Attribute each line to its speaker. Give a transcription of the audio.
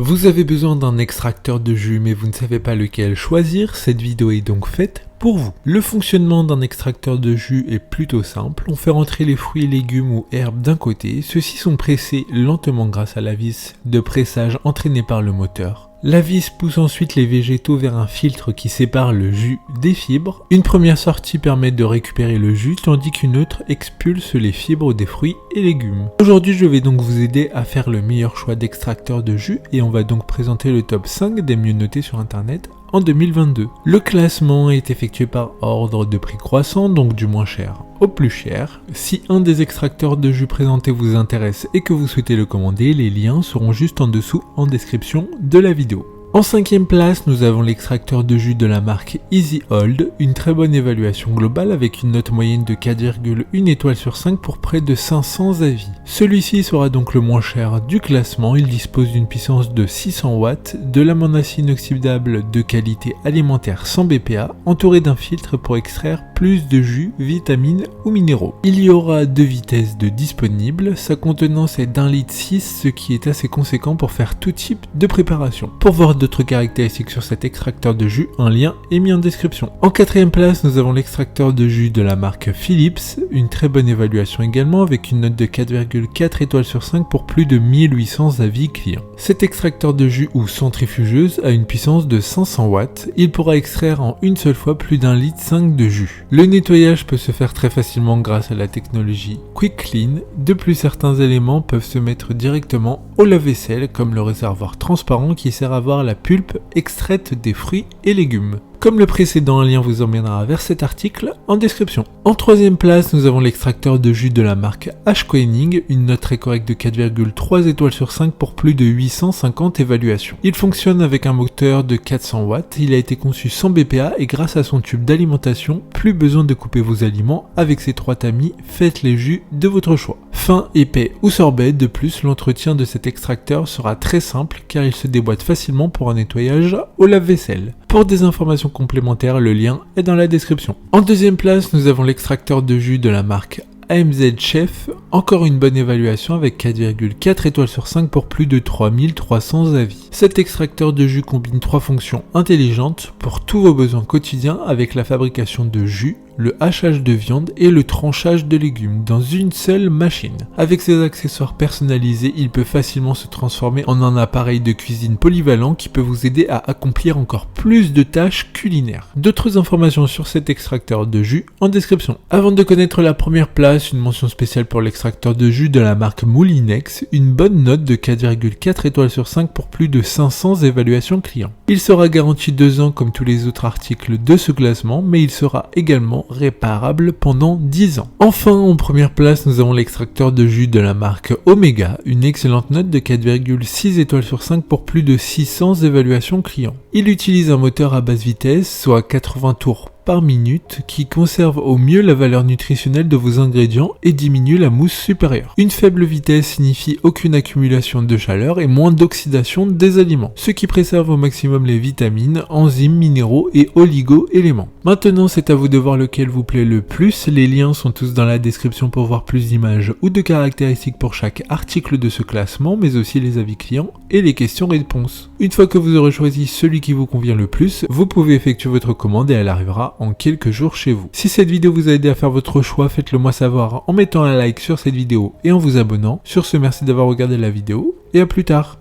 Speaker 1: Vous avez besoin d'un extracteur de jus mais vous ne savez pas lequel choisir, cette vidéo est donc faite pour vous. Le fonctionnement d'un extracteur de jus est plutôt simple, on fait rentrer les fruits, légumes ou herbes d'un côté, ceux-ci sont pressés lentement grâce à la vis de pressage entraînée par le moteur. La vis pousse ensuite les végétaux vers un filtre qui sépare le jus des fibres. Une première sortie permet de récupérer le jus tandis qu'une autre expulse les fibres des fruits et légumes. Aujourd'hui je vais donc vous aider à faire le meilleur choix d'extracteur de jus et on va donc présenter le top 5 des mieux notés sur internet en 2022. Le classement est effectué par ordre de prix croissant, donc du moins cher au plus cher. Si un des extracteurs de jus présentés vous intéresse et que vous souhaitez le commander, les liens seront juste en dessous en description de la vidéo. En 5e place, nous avons l'extracteur de jus de la marque Easy Hold, une très bonne évaluation globale avec une note moyenne de 4,1 étoiles sur 5 pour près de 500 avis. Celui-ci sera donc le moins cher du classement, il dispose d'une puissance de 600 watts, de l'amande acier inoxydable de qualité alimentaire sans BPA, entouré d'un filtre pour extraire plus de jus, vitamines ou minéraux. Il y aura 2 vitesses de disponibles, sa contenance est d'1,6 litre, ce qui est assez conséquent pour faire tout type de préparation. Pour voir d'autres caractéristiques sur cet extracteur de jus, un lien est mis en description. En 4e place, nous avons l'extracteur de jus de la marque Philips, une très bonne évaluation également avec une note de 4,4 étoiles sur 5 pour plus de 1800 avis clients. Cet extracteur de jus ou centrifugeuse a une puissance de 500 watts, il pourra extraire en une seule fois plus d'1,5 litre de jus. Le nettoyage peut se faire très facilement grâce à la technologie Quick Clean, de plus certains éléments peuvent se mettre directement au lave-vaisselle comme le réservoir transparent qui sert à voir la pulpe extraite des fruits et légumes. Comme le précédent, un lien vous emmènera vers cet article en description. En 3e place, nous avons l'extracteur de jus de la marque H-Koenig, une note très correcte de 4,3 étoiles sur 5 pour plus de 850 évaluations. Il fonctionne avec un moteur de 400 watts, il a été conçu sans BPA et grâce à son tube d'alimentation, plus besoin de couper vos aliments avec ces 3 tamis, faites les jus de votre choix. Fin, épais ou sorbet, de plus l'entretien de cet extracteur sera très simple car il se déboîte facilement pour un nettoyage au lave-vaisselle. Pour des informations complémentaires, le lien est dans la description. En 2e place, nous avons l'extracteur de jus de la marque AMZ Chef, encore une bonne évaluation avec 4,4 étoiles sur 5 pour plus de 3300 avis. Cet extracteur de jus combine 3 fonctions intelligentes pour tous vos besoins quotidiens avec la fabrication de jus, le hachage de viande et le tranchage de légumes dans une seule machine. Avec ses accessoires personnalisés, il peut facilement se transformer en un appareil de cuisine polyvalent qui peut vous aider à accomplir encore plus de tâches culinaires. D'autres informations sur cet extracteur de jus en description. Avant de connaître la première place, une mention spéciale pour l'extracteur de jus de la marque Moulinex, une bonne note de 4,4 étoiles sur 5 pour plus de 500 évaluations clients. Il sera garanti 2 ans comme tous les autres articles de ce classement, mais il sera également réparable pendant 10 ans. Enfin, en première place, nous avons l'extracteur de jus de la marque Omega, une excellente note de 4,6 étoiles sur 5 pour plus de 600 évaluations clients. Il utilise un moteur à basse vitesse, soit 80 tours par minute, qui conserve au mieux la valeur nutritionnelle de vos ingrédients et diminue la mousse supérieure. Une faible vitesse signifie aucune accumulation de chaleur et moins d'oxydation des aliments, ce qui préserve au maximum les vitamines, enzymes, minéraux et oligo-éléments. Maintenant, c'est à vous de voir lequel vous plaît le plus. Les liens sont tous dans la description pour voir plus d'images ou de caractéristiques pour chaque article de ce classement, mais aussi les avis clients et les questions-réponses. Une fois que vous aurez choisi celui qui vous convient le plus, vous pouvez effectuer votre commande et elle arrivera en quelques jours chez vous. Si cette vidéo vous a aidé à faire votre choix, faites-le moi savoir en mettant un like sur cette vidéo et en vous abonnant. Sur ce, merci d'avoir regardé la vidéo et à plus tard.